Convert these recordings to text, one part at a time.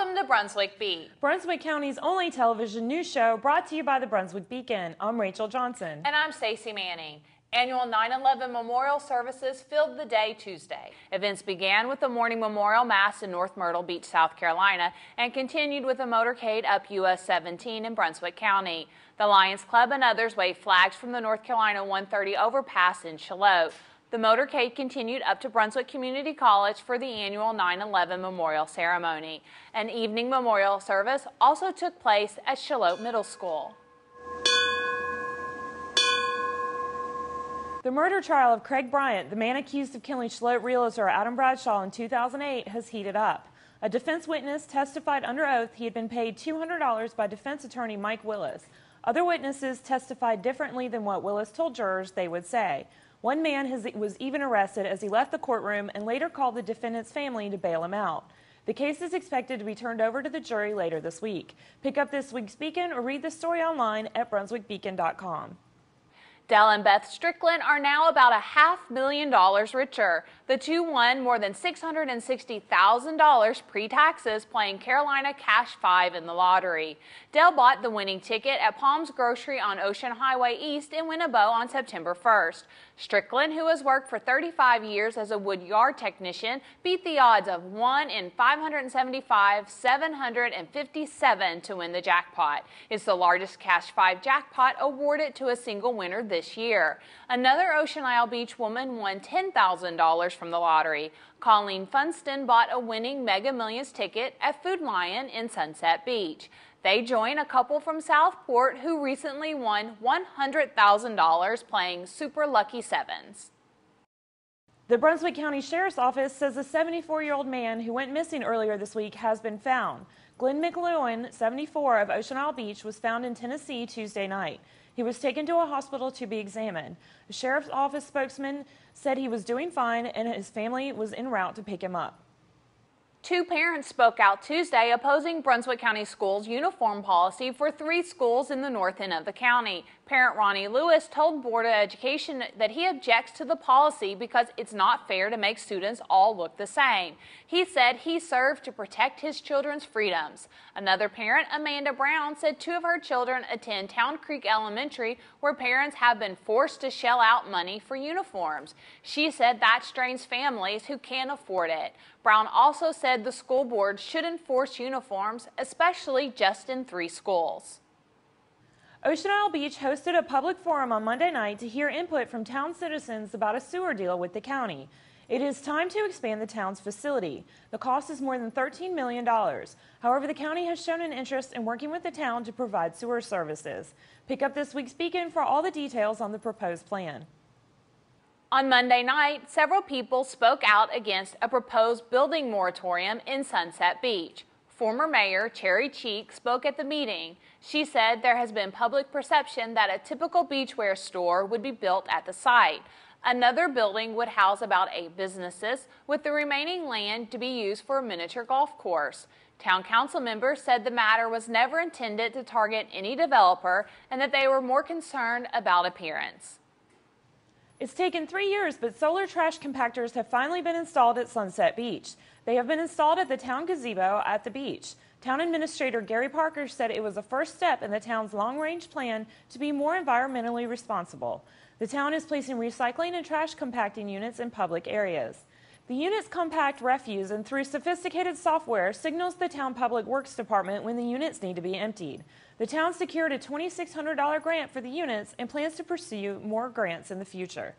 Welcome to Brunswick Beat, Brunswick County's only television news show brought to you by the Brunswick Beacon. I'm Rachel Johnson. And I'm Stacy Manning. Annual 9/11 memorial services filled the day Tuesday. Events began with the morning memorial mass in North Myrtle Beach, South Carolina, and continued with a motorcade up US 17 in Brunswick County. The Lions Club and others waved flags from the North Carolina 130 overpass in Charlotte. The motorcade continued up to Brunswick Community College for the annual 9/11 memorial ceremony. An evening memorial service also took place at Charlotte Middle School. The murder trial of Craig Bryant, the man accused of killing Charlotte realtor Adam Bradshaw in 2008, has heated up. A defense witness testified under oath he had been paid $200 by defense attorney Mike Willis. Other witnesses testified differently than what Willis told jurors they would say. One man was even arrested as he left the courtroom and later called the defendant's family to bail him out. The case is expected to be turned over to the jury later this week. Pick up this week's Beacon or read the story online at brunswickbeacon.com. Dell and Beth Strickland are now about $500,000 richer. The two won more than $660,000 pre-taxes playing Carolina Cash 5 in the lottery. Dell bought the winning ticket at Palms Grocery on Ocean Highway East in Winnebago on September 1st. Strickland, who has worked for 35 years as a wood yard technician, beat the odds of 1 in 575,757 to win the jackpot. It's the largest Cash 5 jackpot awarded to a single winner this year. Another Ocean Isle Beach woman won $10,000 from the lottery. Colleen Funston bought a winning Mega Millions ticket at Food Lion in Sunset Beach. They join a couple from Southport who recently won $100,000 playing Super Lucky Sevens. The Brunswick County Sheriff's Office says a 74-year-old man who went missing earlier this week has been found. Glenn McLuhan, 74, of Ocean Isle Beach, was found in Tennessee Tuesday night. He was taken to a hospital to be examined. The Sheriff's Office spokesman said he was doing fine and his family was en route to pick him up. Two parents spoke out Tuesday opposing Brunswick County Schools' uniform policy for 3 schools in the north end of the county. Parent Ronnie Lewis told Board of Education that he objects to the policy because it's not fair to make students all look the same. He said he served to protect his children's freedoms. Another parent, Amanda Brown, said 2 of her children attend Town Creek Elementary, where parents have been forced to shell out money for uniforms. She said that strains families who can't afford it. Brown also said the school board should enforce uniforms, especially just in 3 schools. Ocean Isle Beach hosted a public forum on Monday night to hear input from town citizens about a sewer deal with the county. It is time to expand the town's facility. The cost is more than $13 million. However, the county has shown an interest in working with the town to provide sewer services. Pick up this week's Beacon for all the details on the proposed plan. On Monday night, several people spoke out against a proposed building moratorium in Sunset Beach. Former Mayor Cherry Cheek spoke at the meeting. She said there has been public perception that a typical beachwear store would be built at the site. Another building would house about 8 businesses, with the remaining land to be used for a miniature golf course. Town council members said the matter was never intended to target any developer and that they were more concerned about appearance. It's taken 3 years, but solar trash compactors have finally been installed at Sunset Beach. They have been installed at the town gazebo at the beach. Town Administrator Gary Parker said it was a first step in the town's long-range plan to be more environmentally responsible. The town is placing recycling and trash compacting units in public areas. The units compact refuse and through sophisticated software signals the town public works department when the units need to be emptied. The town secured a $2,600 grant for the units and plans to pursue more grants in the future.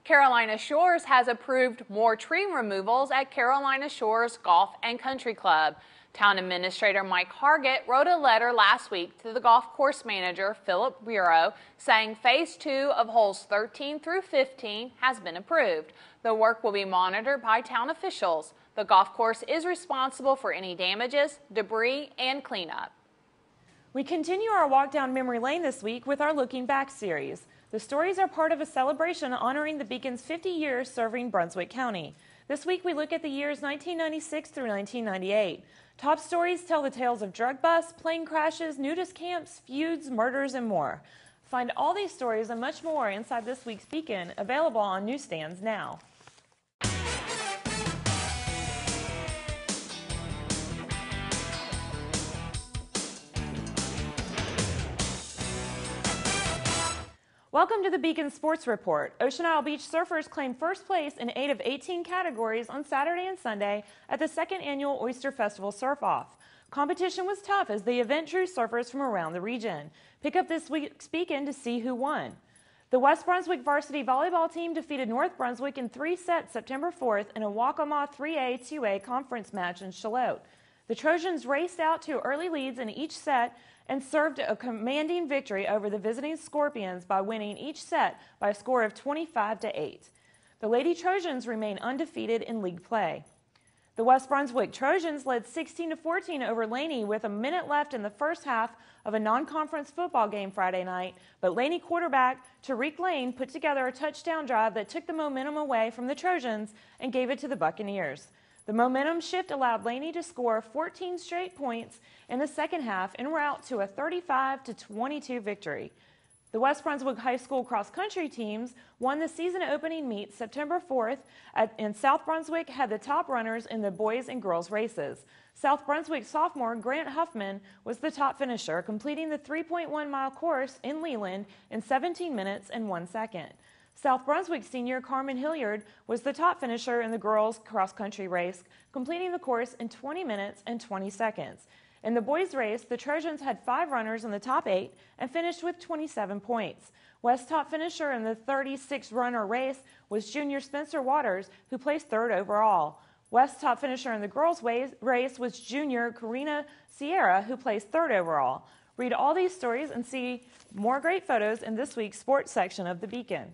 Carolina Shores has approved more tree removals at Carolina Shores Golf and Country Club. Town Administrator Mike Hargett wrote a letter last week to the golf course manager, Philip Bureau, saying Phase 2 of holes 13 through 15 has been approved. The work will be monitored by town officials. The golf course is responsible for any damages, debris, and cleanup. We continue our walk down memory lane this week with our Looking Back series. The stories are part of a celebration honoring the Beacon's 50 years serving Brunswick County. This week we look at the years 1996 through 1998. Top stories tell the tales of drug busts, plane crashes, nudist camps, feuds, murders, and more. Find all these stories and much more inside this week's Beacon, available on newsstands now. Welcome to the Beacon Sports Report. Ocean Isle Beach surfers claimed first place in 8 of 18 categories on Saturday and Sunday at the second annual Oyster Festival Surf-Off. Competition was tough as the event drew surfers from around the region. Pick up this week's Beacon to see who won. The West Brunswick varsity volleyball team defeated North Brunswick in 3 sets September 4th in a Waccamaw 3A-2A conference match in Charlotte. The Trojans raced out to early leads in each set and served a commanding victory over the visiting Scorpions by winning each set by a score of 25-8. The Lady Trojans remain undefeated in league play. The West Brunswick Trojans led 16-14 over Laney with a minute left in the first half of a non-conference football game Friday night, but Laney quarterback Tariq Lane put together a touchdown drive that took the momentum away from the Trojans and gave it to the Buccaneers. The momentum shift allowed Laney to score 14 straight points in the second half en route to a 35-22 victory. The West Brunswick High School cross-country teams won the season-opening meet September 4th, and South Brunswick had the top runners in the boys and girls races. South Brunswick sophomore Grant Huffman was the top finisher, completing the 3.1-mile course in Leland in 17 minutes and 1 second. South Brunswick senior Carmen Hilliard was the top finisher in the girls' cross-country race, completing the course in 20 minutes and 20 seconds. In the boys' race, the Trojans had 5 runners in the top 8 and finished with 27 points. West's top finisher in the 36-runner race was junior Spencer Waters, who placed 3rd overall. West's top finisher in the girls' race was junior Karina Sierra, who placed 3rd overall. Read all these stories and see more great photos in this week's sports section of the Beacon.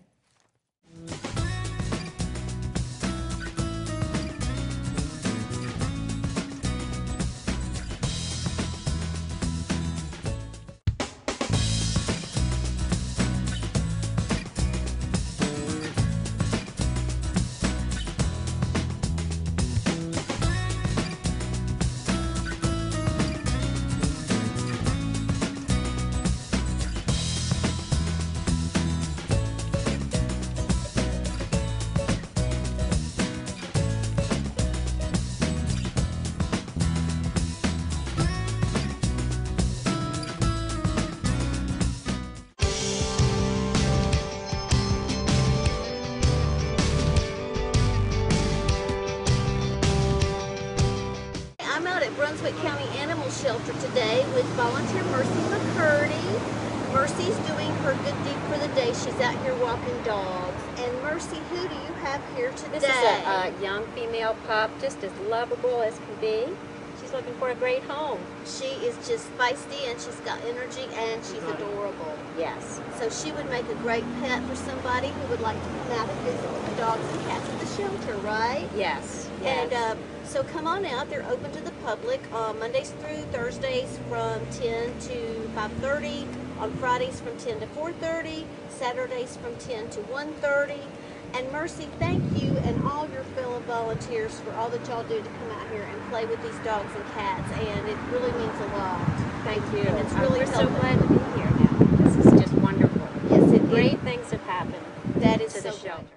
Brunswick County Animal Shelter today with volunteer Mercy McCurdy. Mercy's doing her good deed for the day. She's out here walking dogs. And Mercy, who do you have here today? This is a young female pup, just as lovable as can be. She's looking for a great home. She is just feisty and she's got energy and she's adorable. Yes. So she would make a great pet for somebody who would like to come out and visit with the dogs and cats at the shelter, right? Yes. Yes. And so come on out. They're open to the public Mondays through Thursdays from 10 to 5:30, on Fridays from 10 to 4:30, Saturdays from 10 to 1:30. And Mercy, thank you and all your fellow volunteers for all that y'all do to come out here and play with these dogs and cats, and it really means a lot. Thank you. And it's really we're so helpful. glad to be here now. This is just wonderful. Yes, Great things have happened That is to so the shelter. great.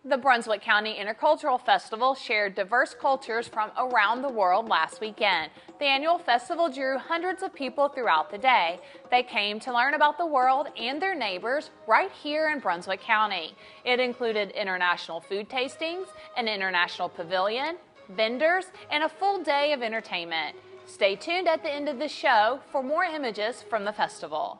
The Brunswick County Intercultural Festival shared diverse cultures from around the world last weekend. The annual festival drew hundreds of people throughout the day. They came to learn about the world and their neighbors right here in Brunswick County. It included international food tastings, an international pavilion, vendors, and a full day of entertainment. Stay tuned at the end of the show for more images from the festival.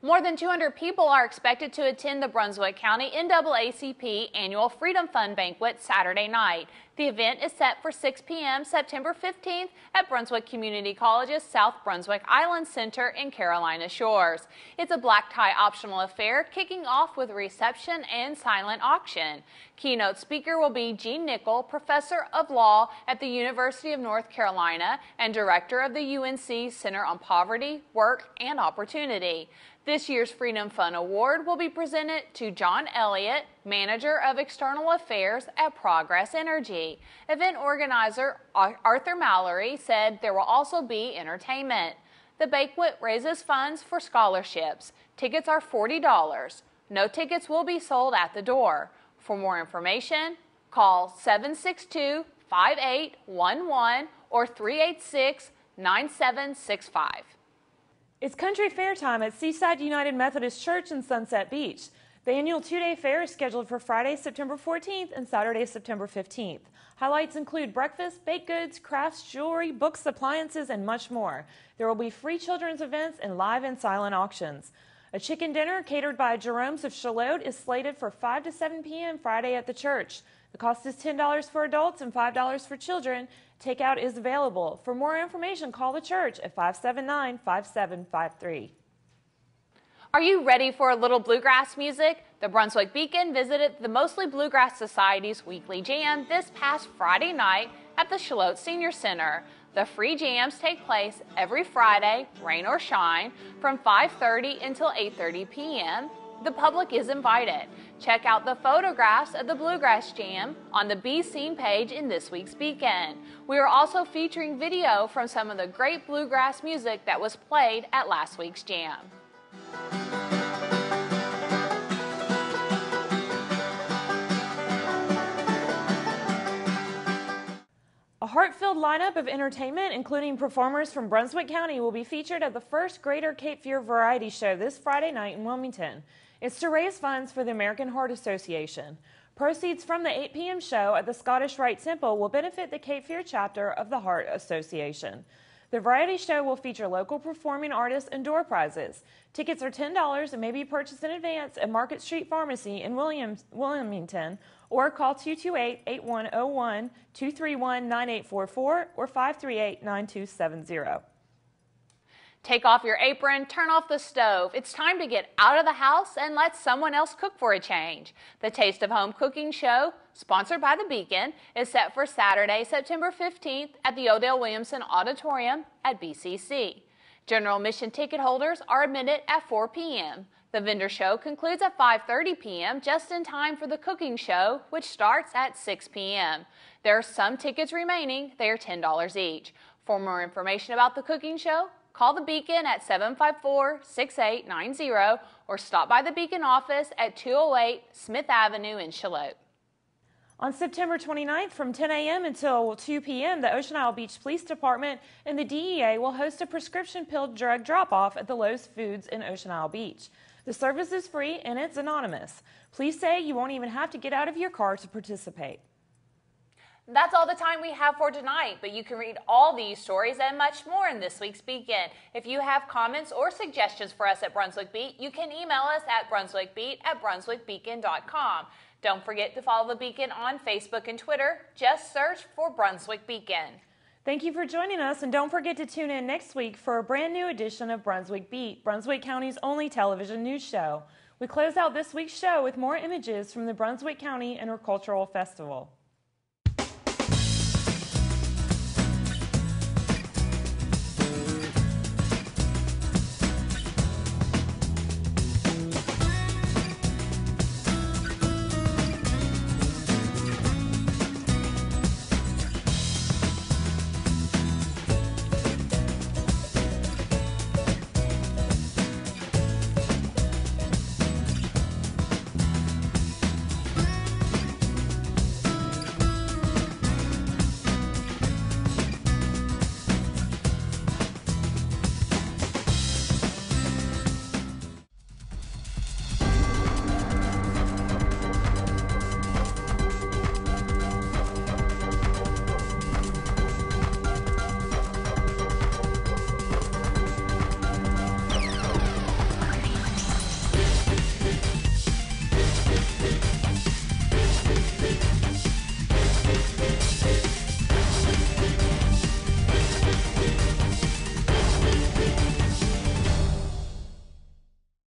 More than 200 people are expected to attend the Brunswick County NAACP Annual Freedom Fund Banquet Saturday night. The event is set for 6 p.m. September 15th at Brunswick Community College's South Brunswick Island Center in Carolina Shores. It's a black tie optional affair, kicking off with a reception and silent auction. Keynote speaker will be Gene Nickel, professor of law at the University of North Carolina and director of the UNC Center on Poverty, Work, and Opportunity. This year's Freedom Fund Award will be presented to John Elliott, Manager of External Affairs at Progress Energy. Event organizer Arthur Mallory said there will also be entertainment. The banquet raises funds for scholarships. Tickets are $40. No tickets will be sold at the door. For more information, Call 762-5811 or 386-9765. It's country fair time at Seaside United Methodist Church in Sunset Beach. The annual two-day fair is scheduled for Friday, September 14th and Saturday, September 15th. Highlights include breakfast, baked goods, crafts, jewelry, books, appliances, and much more. There will be free children's events and live and silent auctions. A chicken dinner catered by Jerome's of Charlotte is slated for 5 to 7 p.m. Friday at the church. The cost is $10 for adults and $5 for children. Takeout is available. For more information, call the church at 579-5753. Are you ready for a little bluegrass music? The Brunswick Beacon visited the Mostly Bluegrass Society's weekly jam this past Friday night at the Charlotte Senior Center. The free jams take place every Friday, rain or shine, from 5:30 until 8:30 p.m. The public is invited. Check out the photographs of the Bluegrass Jam on the Be Seen page in this week's Beacon. We are also featuring video from some of the great bluegrass music that was played at last week's jam. A heart-filled lineup of entertainment, including performers from Brunswick County, will be featured at the first Greater Cape Fear Variety Show this Friday night in Wilmington. It's to raise funds for the American Heart Association. Proceeds from the 8 p.m. show at the Scottish Rite Temple will benefit the Cape Fear chapter of the Heart Association. The variety show will feature local performing artists and door prizes. Tickets are $10 and may be purchased in advance at Market Street Pharmacy in Wilmington, or call 228-8101, 231-9844, or 538-9270. Take off your apron, turn off the stove. It's time to get out of the house and let someone else cook for a change. The Taste of Home Cooking Show, sponsored by the Beacon, is set for Saturday, September 15th at the Odell Williamson Auditorium at BCC. General admission ticket holders are admitted at 4 p.m. The vendor show concludes at 5:30 p.m. just in time for the cooking show, which starts at 6 p.m. There are some tickets remaining. They are $10 each. For more information about the cooking show, call the Beacon at 754-6890 or stop by the Beacon office at 208 Smith Avenue in Charlotte. On September 29th from 10 a.m. until 2 p.m., the Ocean Isle Beach Police Department and the DEA will host a prescription pill drug drop-off at the Lowe's Foods in Ocean Isle Beach. The service is free and it's anonymous. Please say you won't even have to get out of your car to participate. That's all the time we have for tonight, but you can read all these stories and much more in this week's Beacon. If you have comments or suggestions for us at Brunswick Beat, you can email us at brunswickbeat@brunswickbeacon.com. Don't forget to follow the Beacon on Facebook and Twitter. Just search for Brunswick Beacon. Thank you for joining us, and don't forget to tune in next week for a brand new edition of Brunswick Beat, Brunswick County's only television news show. We close out this week's show with more images from the Brunswick County Intercultural Festival.